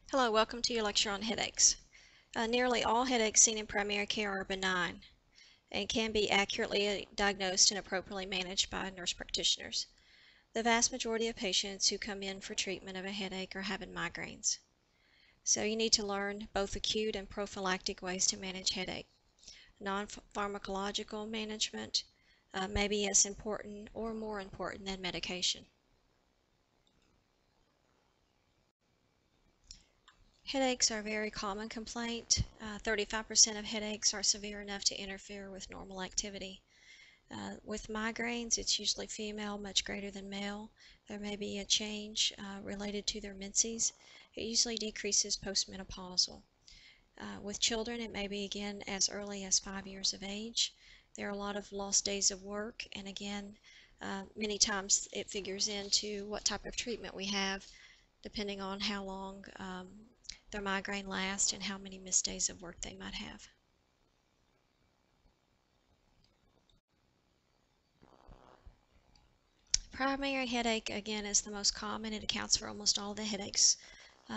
Hello, welcome to your lecture on headaches. Nearly all headaches seen in primary care are benign and can be accurately diagnosed and appropriately managed by nurse practitioners. The vast majority of patients who come in for treatment of a headache are having migraines. So you need to learn both acute and prophylactic ways to manage headache. Non-pharmacological management may be as important or more important than medication. Headaches are a very common complaint. 35% of headaches are severe enough to interfere with normal activity. With migraines, it's usually female, much greater than male. There may be a change related to their menses. It usually decreases postmenopausal. With children, it may begin as early as 5 years of age. There are a lot of lost days of work, and again, many times it figures into what type of treatment we have, depending on how long their migraine lasts and how many missed days of work they might have. Primary headache, again, is the most common. It accounts for almost all the headaches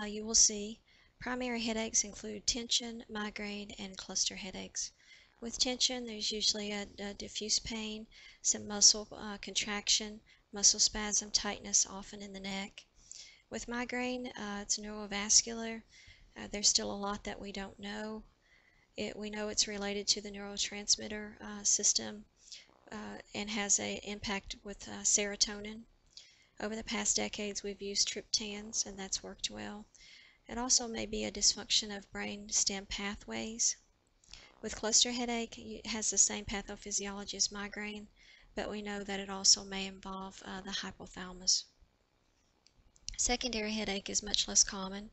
you will see. Primary headaches include tension, migraine, and cluster headaches. With tension, there's usually a diffuse pain, some muscle contraction, muscle spasm, tightness, often in the neck. With migraine, it's neurovascular. There's still a lot that we don't know. We know it's related to the neurotransmitter system and has an impact with serotonin. Over the past decades, we've used triptans, and that's worked well. It also may be a dysfunction of brain stem pathways. With cluster headache, it has the same pathophysiology as migraine, but we know that it also may involve the hypothalamus. Secondary headache is much less common.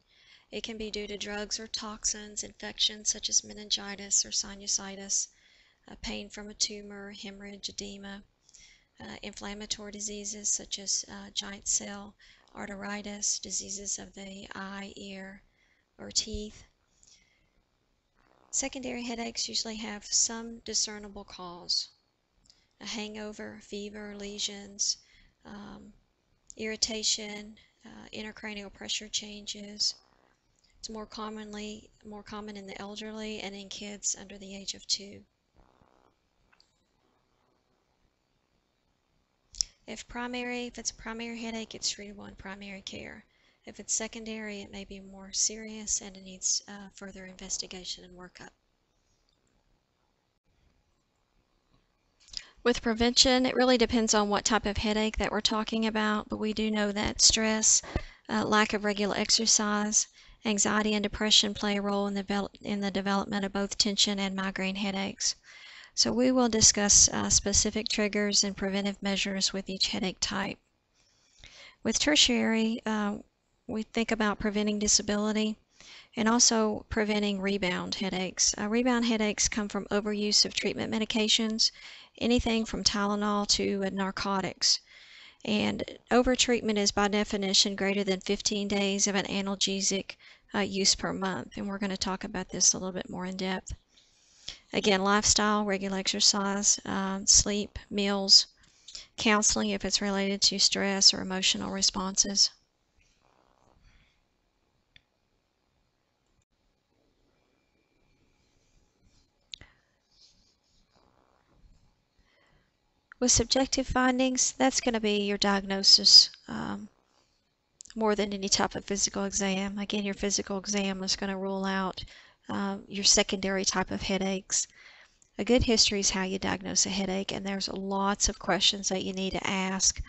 It can be due to drugs or toxins, infections such as meningitis or sinusitis, pain from a tumor, hemorrhage, edema, inflammatory diseases such as giant cell arteritis, diseases of the eye, ear, or teeth. Secondary headaches usually have some discernible cause: a hangover, fever, lesions, irritation, intracranial pressure changes. It's more common in the elderly and in kids under the age of 2. If it's a primary headache, it's treatable in primary care. If it's secondary, it may be more serious and it needs further investigation and workup. With prevention, it really depends on what type of headache that we're talking about, but we do know that stress, lack of regular exercise, anxiety and depression play a role in the development of both tension and migraine headaches. So we will discuss specific triggers and preventive measures with each headache type. With tertiary, we think about preventing disability and also preventing rebound headaches. Rebound headaches come from overuse of treatment medications, anything from Tylenol to narcotics. And overtreatment is by definition greater than 15 days of an analgesic use per month. And we're going to talk about this a little bit more in depth. Again, lifestyle, regular exercise, sleep, meals, counseling if it's related to stress or emotional responses. With subjective findings, that's going to be your diagnosis more than any type of physical exam. Again, your physical exam is going to rule out your secondary type of headaches. A good history is how you diagnose a headache, and there's lots of questions that you need to ask.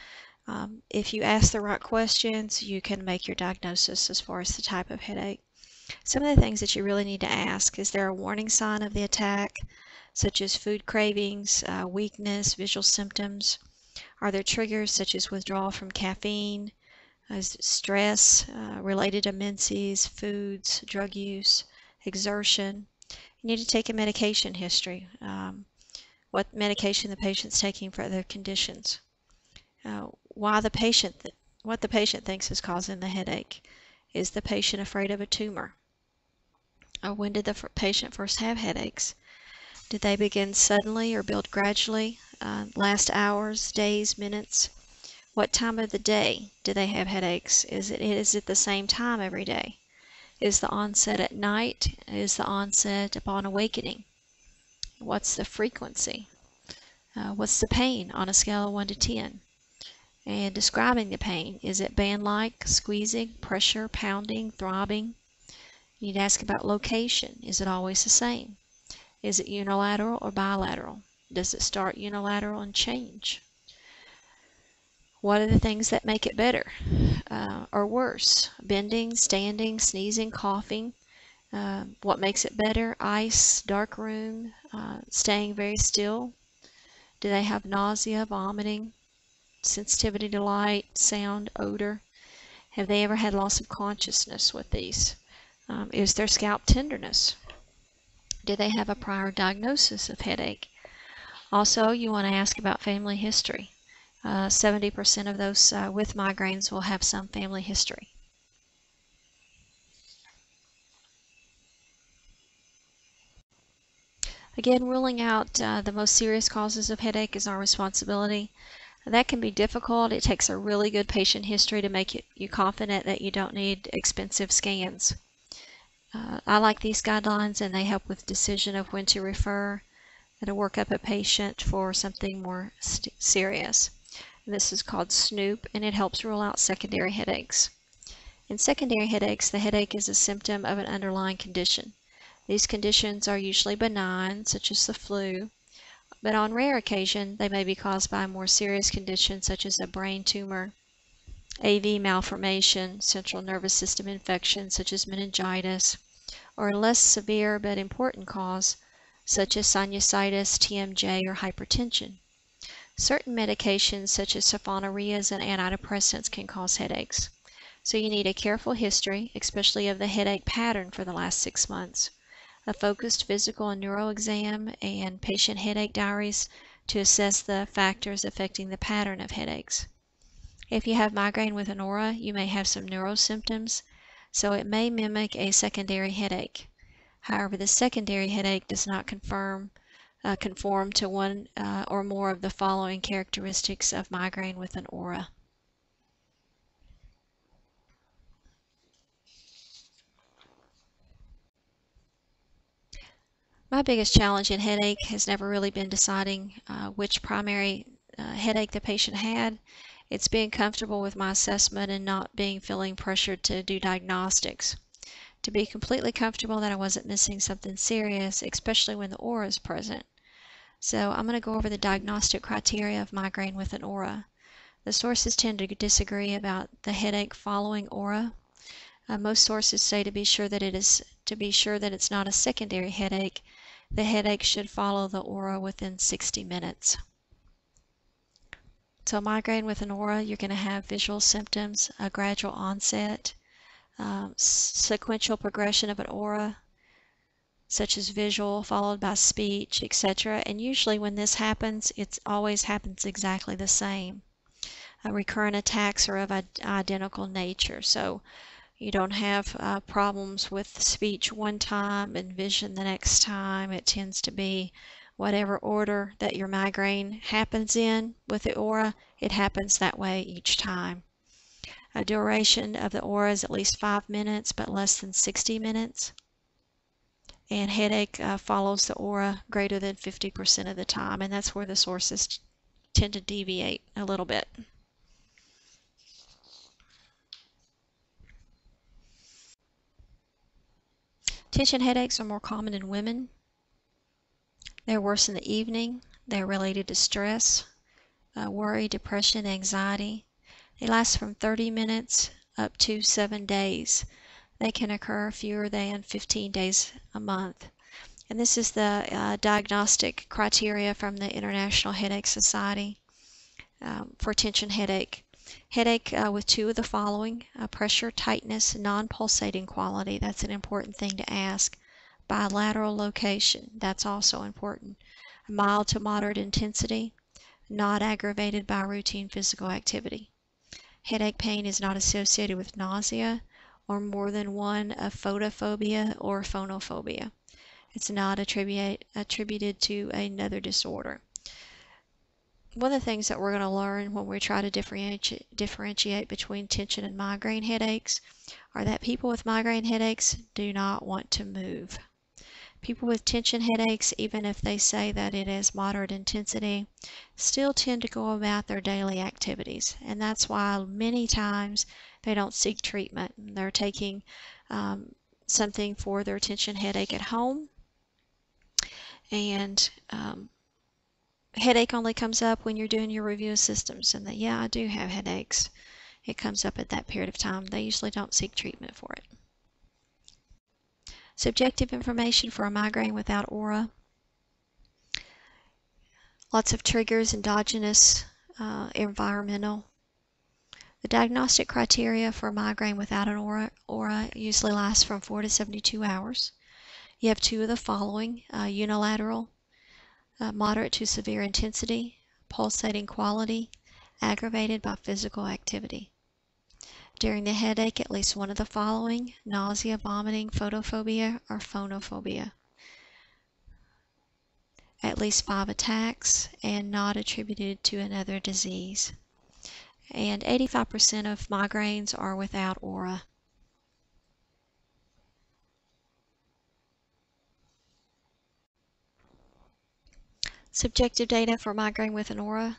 If you ask the right questions, you can make your diagnosis as far as the type of headache. Some of the things that you really need to ask: is there a warning sign of the attack, such as food cravings, weakness, visual symptoms? Are there triggers such as withdrawal from caffeine, stress related to menses, foods, drug use, exertion? You need to take a medication history, what medication the patient's taking for other conditions, what the patient thinks is causing the headache. Is the patient afraid of a tumor? When did the patient first have headaches? Did they begin suddenly or build gradually, last hours, days, minutes? What time of the day do they have headaches? Is it the same time every day? Is the onset at night? Is the onset upon awakening? What's the frequency? What's the pain on a scale of 1 to 10? And describing the pain. Is it band-like, squeezing, pressure, pounding, throbbing? You need to ask about location. Is it always the same? Is it unilateral or bilateral? Does it start unilateral and change? What are the things that make it better or worse? Bending, standing, sneezing, coughing. What makes it better? Ice, dark room, staying very still. Do they have nausea, vomiting, sensitivity to light, sound, odor? Have they ever had loss of consciousness with these? Is there scalp tenderness? Do they have a prior diagnosis of headache? Also, you want to ask about family history. 70% of those with migraines will have some family history. Again, ruling out the most serious causes of headache is our responsibility. That can be difficult. It takes a really good patient history to make you confident that you don't need expensive scans. I like these guidelines, and they help with decision of when to refer and to work up a patient for something more serious. This is called SNOOP, and it helps rule out secondary headaches. In secondary headaches, the headache is a symptom of an underlying condition. These conditions are usually benign, such as the flu, but on rare occasion, they may be caused by a more serious condition, such as a brain tumor, AV malformation, central nervous system infection, such as meningitis, or a less severe but important cause, such as sinusitis, TMJ, or hypertension. Certain medications, such as sulfonylureas and antidepressants, can cause headaches. So you need a careful history, especially of the headache pattern for the last 6 months, a focused physical and neuro exam, and patient headache diaries to assess the factors affecting the pattern of headaches. If you have migraine with an aura, you may have some neuro symptoms, so it may mimic a secondary headache. However, the secondary headache does not conform to one or more of the following characteristics of migraine with an aura. My biggest challenge in headache has never really been deciding which primary headache the patient had. It's being comfortable with my assessment and not feeling pressured to do diagnostics. To be completely comfortable that I wasn't missing something serious, especially when the aura is present. So I'm going to go over the diagnostic criteria of migraine with an aura. The sources tend to disagree about the headache following aura. Most sources say to be sure that it's not a secondary headache, the headache should follow the aura within 60 minutes. So migraine with an aura, you're going to have visual symptoms, a gradual onset, sequential progression of an aura, such as visual followed by speech, etc. And usually when this happens, it always happens exactly the same. Recurrent attacks are of identical nature, so you don't have problems with speech one time and vision the next time. It tends to be whatever order that your migraine happens in with the aura, it happens that way each time. A duration of the aura is at least 5 minutes, but less than 60 minutes. And headache follows the aura greater than 50% of the time, and that's where the sources tend to deviate a little bit. Tension headaches are more common in women. They're worse in the evening. They're related to stress, worry, depression, anxiety. They last from 30 minutes up to 7 days. They can occur fewer than 15 days a month. And this is the diagnostic criteria from the International Headache Society for tension headache. Headache with 2 of the following: pressure, tightness, non-pulsating quality. That's an important thing to ask. Bilateral location. That's also important. Mild to moderate intensity, not aggravated by routine physical activity. Headache pain is not associated with nausea or more than one of photophobia or phonophobia. It's not attributed to another disorder. one of the things that we're going to learn when we try to differentiate between tension and migraine headaches are that people with migraine headaches do not want to move. People with tension headaches, even if they say that it is moderate intensity, still tend to go about their daily activities. And that's why many times they don't seek treatment. They're taking something for their tension headache at home, and headache only comes up when you're doing your review of systems, and that, yeah, I do have headaches. It comes up at that period of time. They usually don't seek treatment for it. Subjective information for a migraine without aura. Lots of triggers, endogenous, environmental. The diagnostic criteria for a migraine without an aura usually lasts from 4 to 72 hours. You have two of the following: unilateral, moderate to severe intensity, pulsating quality, aggravated by physical activity. During the headache, at least one of the following: nausea, vomiting, photophobia, or phonophobia. At least 5 attacks, and not attributed to another disease. And 85% of migraines are without aura. Subjective data for migraine with an aura.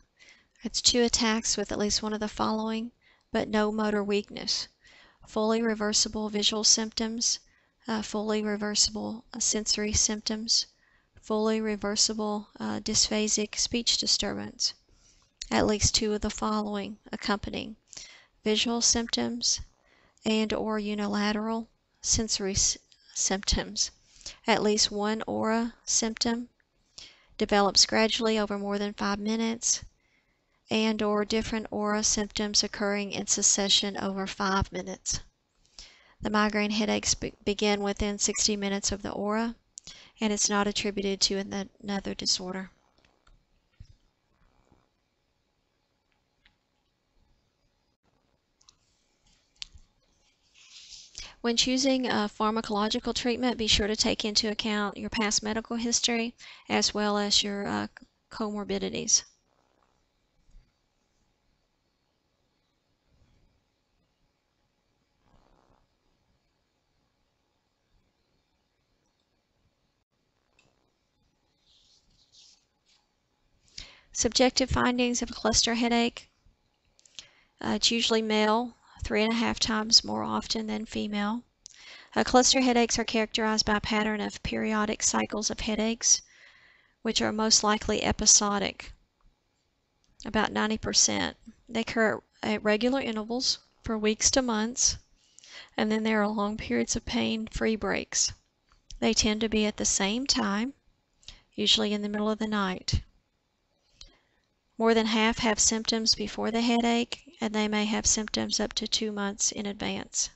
It's 2 attacks with at least one of the following, but no motor weakness. Fully reversible visual symptoms, fully reversible sensory symptoms, fully reversible dysphasic speech disturbance. At least 2 of the following accompanying: visual symptoms and or unilateral sensory symptoms. At least 1 aura symptom develops gradually over more than 5 minutes, and or different aura symptoms occurring in succession over 5 minutes. The migraine headaches begin within 60 minutes of the aura, and it's not attributed to another disorder. When choosing a pharmacological treatment, be sure to take into account your past medical history as well as your comorbidities. Subjective findings of a cluster headache. It's usually male, 3.5 times more often than female. Cluster headaches are characterized by a pattern of periodic cycles of headaches, which are most likely episodic, about 90%. They occur at regular intervals for weeks to months, and then there are long periods of pain-free breaks. They tend to be at the same time, usually in the middle of the night. More than half have symptoms before the headache, and they may have symptoms up to 2 months in advance.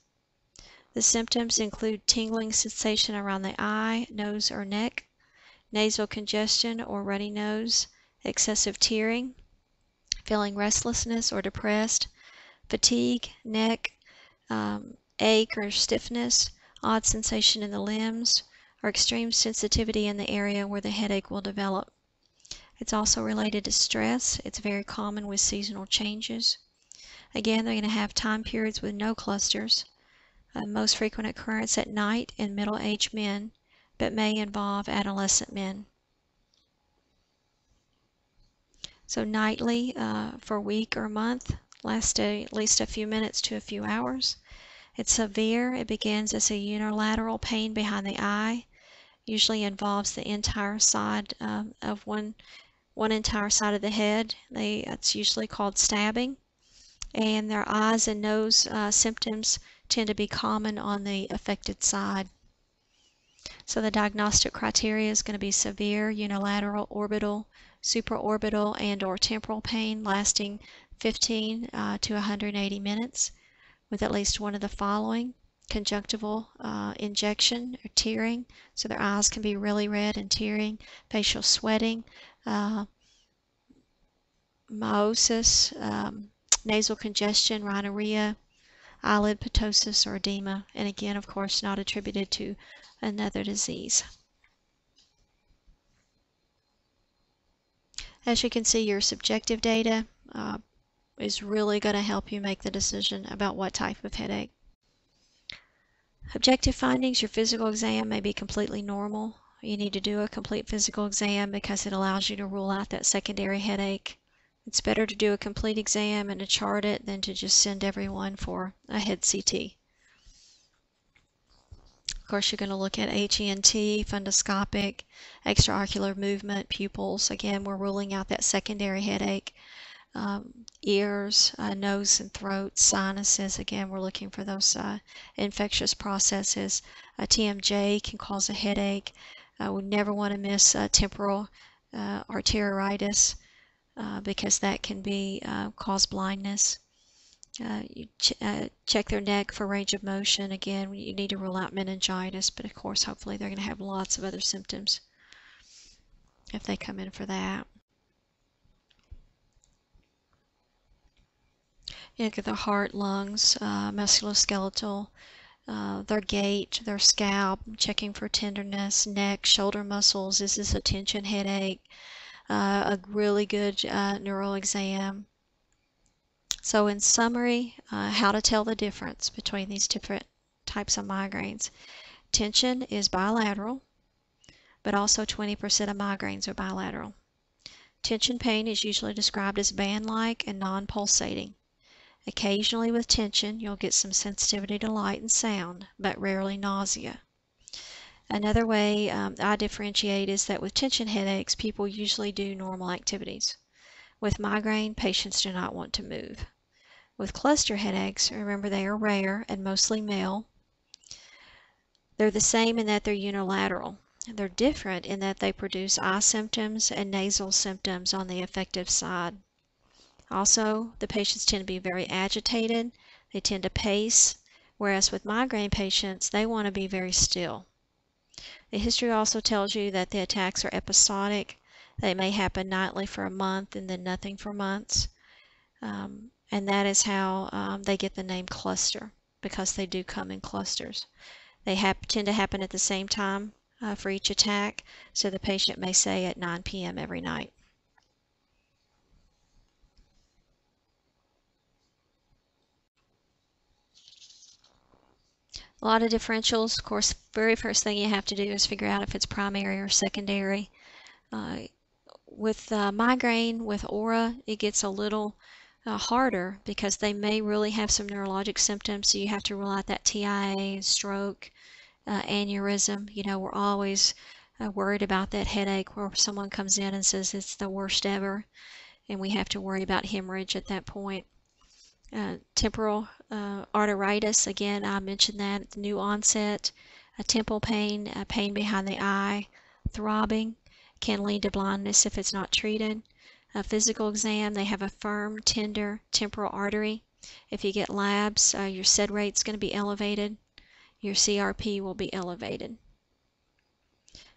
The symptoms include tingling sensation around the eye, nose, or neck, nasal congestion or runny nose, excessive tearing, feeling restlessness or depressed, fatigue, neck, ache or stiffness, odd sensation in the limbs, or extreme sensitivity in the area where the headache will develop. It's also related to stress. It's very common with seasonal changes. Again, they're going to have time periods with no clusters. Most frequent occurrence at night in middle-aged men, but may involve adolescent men. So nightly for a week or month, lasts at least a few minutes to a few hours. It's severe. It begins as a unilateral pain behind the eye, usually involves the entire side of one entire side of the head. It's usually called stabbing, and their eyes and nose symptoms tend to be common on the affected side. So the diagnostic criteria is going to be severe unilateral orbital, supraorbital, and or temporal pain lasting 15 to 180 minutes with at least one of the following: conjunctival injection or tearing, so their eyes can be really red and tearing, facial sweating, meiosis, nasal congestion, rhinorrhea, eyelid ptosis or edema, and again, of course, not attributed to another disease. As you can see, your subjective data is really going to help you make the decision about what type of headache. Objective findings, your physical exam may be completely normal. You need to do a complete physical exam because it allows you to rule out that secondary headache. It's better to do a complete exam and to chart it than to just send everyone for a head CT. Of course, you're going to look at HENT, fundoscopic, extraocular movement, pupils. Again, we're ruling out that secondary headache. Ears, nose and throat, sinuses. Again, we're looking for those infectious processes. TMJ can cause a headache. We never want to miss temporal arteriitis because that can be cause blindness. Check their neck for range of motion. Again, you need to rule out meningitis, but of course, hopefully they're going to have lots of other symptoms if they come in for that. You look at their heart, lungs, musculoskeletal, their gait, their scalp, checking for tenderness, neck, shoulder muscles. Is this a tension headache? A really good neural exam. So in summary, how to tell the difference between these different types of migraines. Tension is bilateral, but also 20% of migraines are bilateral. Tension pain is usually described as band-like and non-pulsating. Occasionally with tension, you'll get some sensitivity to light and sound, but rarely nausea. Another way I differentiate is that with tension headaches, people usually do normal activities. With migraine, patients do not want to move. With cluster headaches, remember they are rare and mostly male. They're the same in that they're unilateral. They're different in that they produce eye symptoms and nasal symptoms on the affective side. Also, the patients tend to be very agitated. They tend to pace, whereas with migraine patients, they want to be very still. The history also tells you that the attacks are episodic. They may happen nightly for a month and then nothing for months. And that is how they get the name cluster, because they do come in clusters. They tend to happen at the same time for each attack, so the patient may say at 9 p.m. every night. A lot of differentials. Of course, very first thing you have to do is figure out if it's primary or secondary. With migraine, with aura, it gets a little harder because they may really have some neurologic symptoms, so you have to rule out that TIA, stroke, aneurysm. You know, we're always worried about that headache where someone comes in and says it's the worst ever, and we have to worry about hemorrhage at that point. Temporal arteritis, again, I mentioned that, new onset, temple pain, pain behind the eye, throbbing, can lead to blindness if it's not treated. A physical exam, they have a firm, tender temporal artery. If you get labs, your SED rate's going to be elevated. Your CRP will be elevated.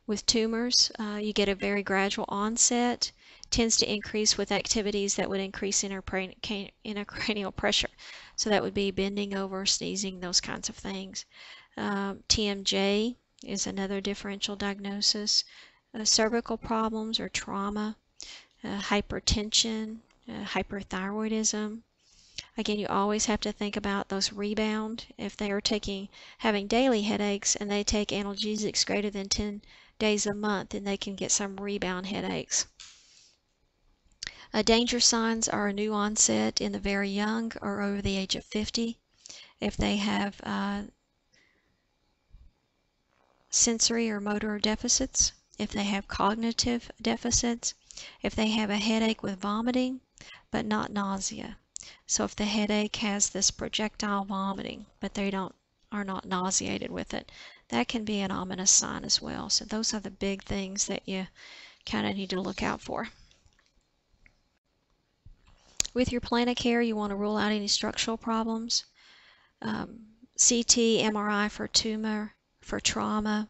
With tumors, you get a very gradual onset, tends to increase with activities that would increase intracranial pressure. So that would be bending over, sneezing, those kinds of things. TMJ is another differential diagnosis. Cervical problems or trauma, hypertension, hyperthyroidism. Again, you always have to think about those rebound. If they are having daily headaches and they take analgesics greater than 10 days a month, and they can get some rebound headaches. Danger signs are a new onset in the very young or over the age of 50. If they have sensory or motor deficits, if they have cognitive deficits, if they have a headache with vomiting but not nausea. So if the headache has this projectile vomiting but they are not nauseated with it, that can be an ominous sign as well. So those are the big things that you kind of need to look out for. With your plan of care, you want to rule out any structural problems. CT, MRI for tumor, for trauma,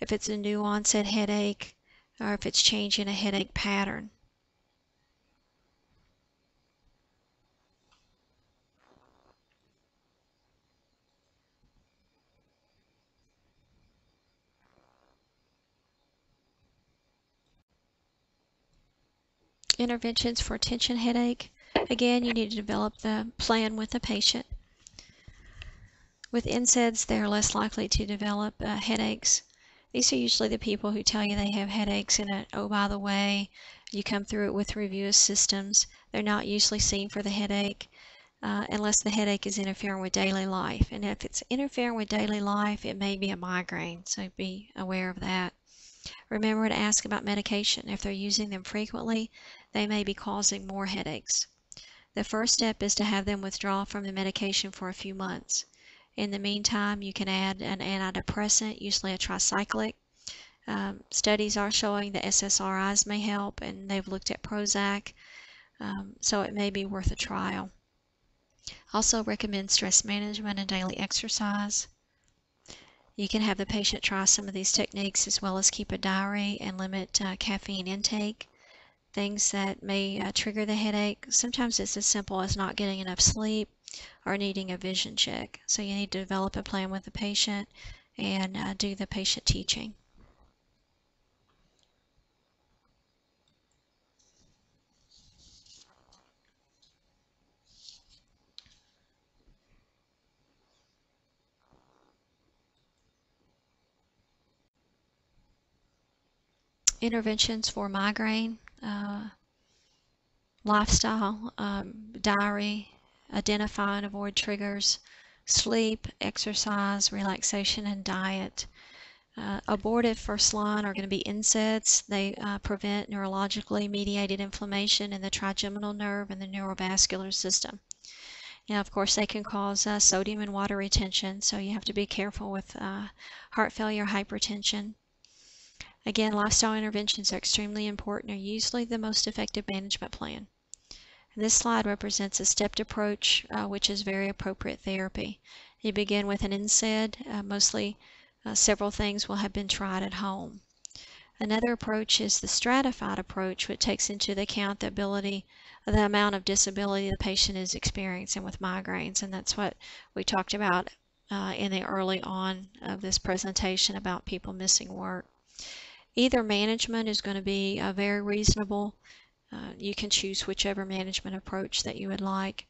if it's a new onset headache, or if it's changing a headache pattern. Interventions for tension headache. Again, you need to develop the plan with the patient. With NSAIDs, they're less likely to develop headaches. These are usually the people who tell you they have headaches and, oh, by the way, you come through it with review of systems. They're not usually seen for the headache unless the headache is interfering with daily life. And if it's interfering with daily life, it may be a migraine, so be aware of that. Remember to ask about medication. If they're using them frequently, they may be causing more headaches. The first step is to have them withdraw from the medication for a few months. In the meantime, you can add an antidepressant, usually a tricyclic. Studies are showing that SSRIs may help, and they've looked at Prozac, so it may be worth a trial. Also recommend stress management and daily exercise. You can have the patient try some of these techniques as well as keep a diary and limit caffeine intake. Things that may trigger the headache. Sometimes it's as simple as not getting enough sleep or needing a vision check. So you need to develop a plan with the patient and do the patient teaching. Interventions for migraine, lifestyle, diary, identify and avoid triggers, sleep, exercise, relaxation, and diet. Abortive first line are going to be NSAIDs. They prevent neurologically mediated inflammation in the trigeminal nerve and the neurovascular system. Now, of course, they can cause sodium and water retention, so you have to be careful with heart failure, hypertension. Again, lifestyle interventions are extremely important and are usually the most effective management plan. And this slide represents a stepped approach, which is very appropriate therapy. You begin with an NSAID, mostly several things will have been tried at home. Another approach is the stratified approach, which takes into account the amount of disability the patient is experiencing with migraines, and that's what we talked about in the early on of this presentation about people missing work. Either management is going to be very reasonable. You can choose whichever management approach that you would like.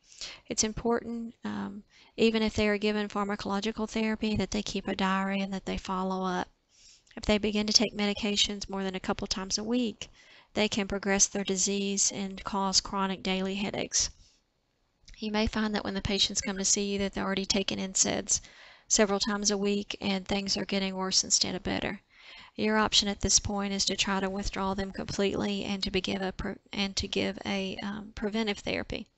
It's important, even if they are given pharmacological therapy, that they keep a diary and that they follow up. If they begin to take medications more than a couple times a week, they can progress their disease and cause chronic daily headaches. You may find that when the patients come to see you that they're already taking NSAIDs several times a week and things are getting worse instead of better. Your option at this point is to try to withdraw them completely and to give a preventive therapy.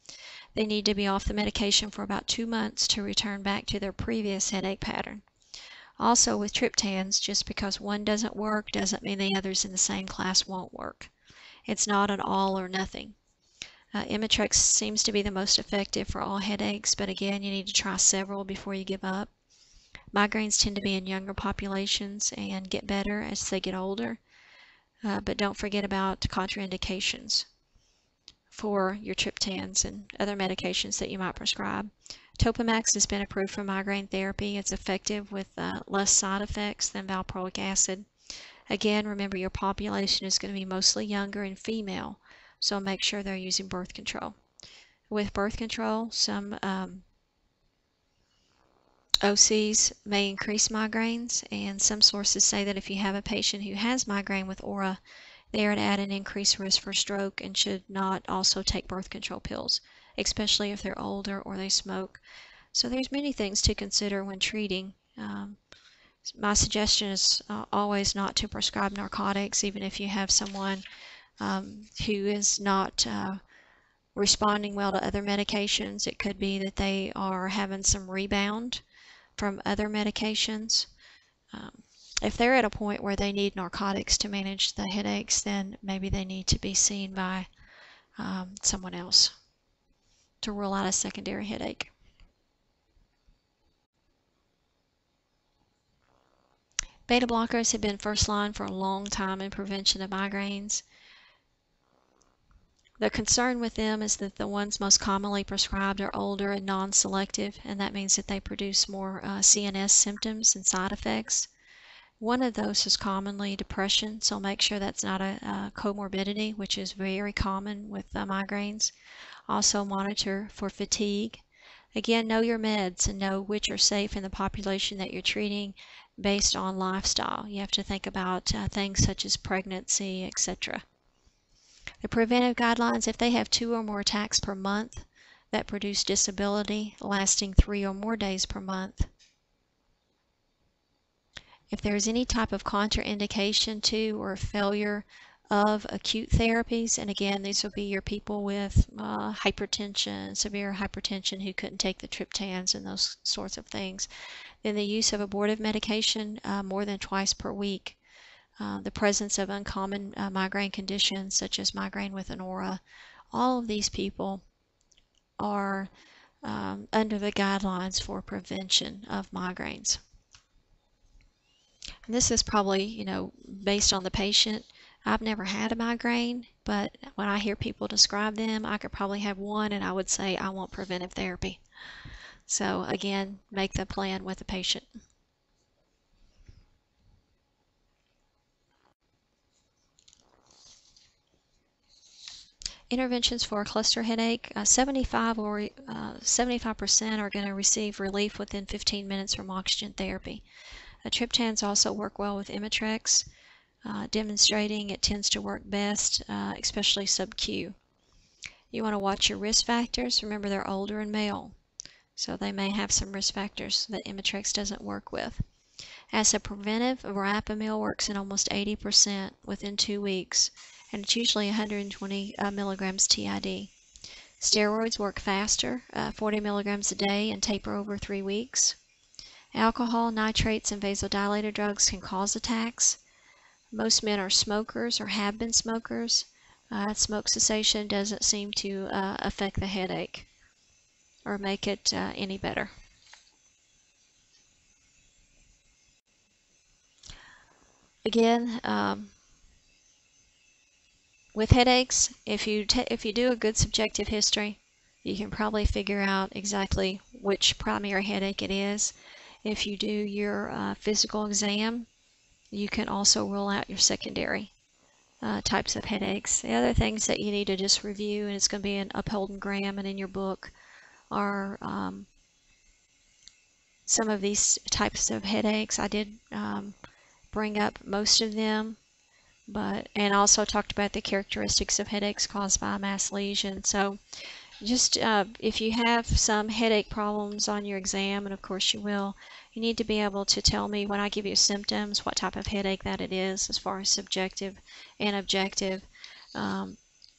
They need to be off the medication for about 2 months to return back to their previous headache pattern. Also with triptans, just because one doesn't work doesn't mean the others in the same class won't work. It's not an all or nothing. Imitrex seems to be the most effective for all headaches, but again, you need to try several before you give up. Migraines tend to be in younger populations and get better as they get older, but don't forget about contraindications for your triptans and other medications that you might prescribe. Topamax has been approved for migraine therapy. It's effective with less side effects than valproic acid. Again, remember your population is going to be mostly younger and female, so make sure they're using birth control. With birth control, some OCs may increase migraines, and some sources say that if you have a patient who has migraine with aura, they are at an increased risk for stroke and should not also take birth control pills, especially if they're older or they smoke. So there's many things to consider when treating. My suggestion is always not to prescribe narcotics, even if you have someone who is not responding well to other medications. It could be that they are having some rebound from other medications. If they're at a point where they need narcotics to manage the headaches, then maybe they need to be seen by someone else to rule out a secondary headache. Beta blockers have been first line for a long time in prevention of migraines. The concern with them is that the ones most commonly prescribed are older and non-selective, and that means that they produce more CNS symptoms and side effects. One of those is commonly depression, so make sure that's not a comorbidity, which is very common with migraines. Also monitor for fatigue. Again, know your meds and know which are safe in the population that you're treating based on lifestyle. You have to think about things such as pregnancy, etc. The preventive guidelines, if they have 2 or more attacks per month that produce disability lasting 3 or more days per month. If there's any type of contraindication to or failure of acute therapies, and again, these will be your people with hypertension, severe hypertension who couldn't take the triptans and those sorts of things, then the use of abortive medication more than twice per week, the presence of uncommon migraine conditions such as migraine with an aura, all of these people are under the guidelines for prevention of migraines. And this is probably, based on the patient. I've never had a migraine, but when I hear people describe them, I could probably have one and I would say I want preventive therapy. So again, make the plan with the patient. Interventions for a cluster headache, 75% are going to receive relief within 15 minutes from oxygen therapy. Triptans also work well with Imitrex, demonstrating it tends to work best, especially sub-Q. You want to watch your risk factors. Remember, they're older and male, so they may have some risk factors that Imitrex doesn't work with. As a preventive, verapamil works in almost 80% within 2 weeks, and it's usually 120 milligrams TID. Steroids work faster, 40 milligrams a day, and taper over 3 weeks. Alcohol, nitrates, and vasodilator drugs can cause attacks. Most men are smokers or have been smokers. Smoke cessation doesn't seem to affect the headache or make it any better. Again, with headaches, if you do a good subjective history, you can probably figure out exactly which primary headache it is. If you do your physical exam, you can also rule out your secondary types of headaches. The other things that you need to just review, and it's going to be in Uphold & Graham and in your book, are some of these types of headaches. I did bring up most of them, and also talked about the characteristics of headaches caused by a mass lesion. So just if you have some headache problems on your exam, and of course you will, you need to be able to tell me when I give you symptoms what type of headache that it is as far as subjective and objective.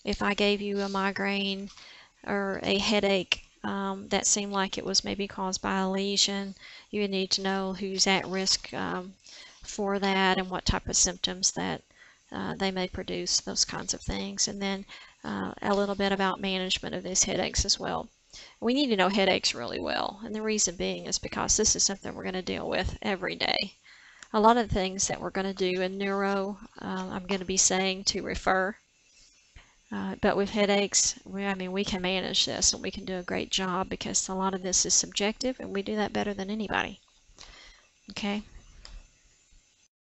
If I gave you a migraine or a headache that seemed like it was maybe caused by a lesion, you would need to know who's at risk for that and what type of symptoms that they may produce, those kinds of things. And then a little bit about management of these headaches as well. We need to know headaches really well, and the reason being is because this is something we're going to deal with every day. A lot of the things that we're going to do in neuro, I'm going to be saying to refer, but with headaches, we can manage this and we can do a great job because a lot of this is subjective and we do that better than anybody. Okay.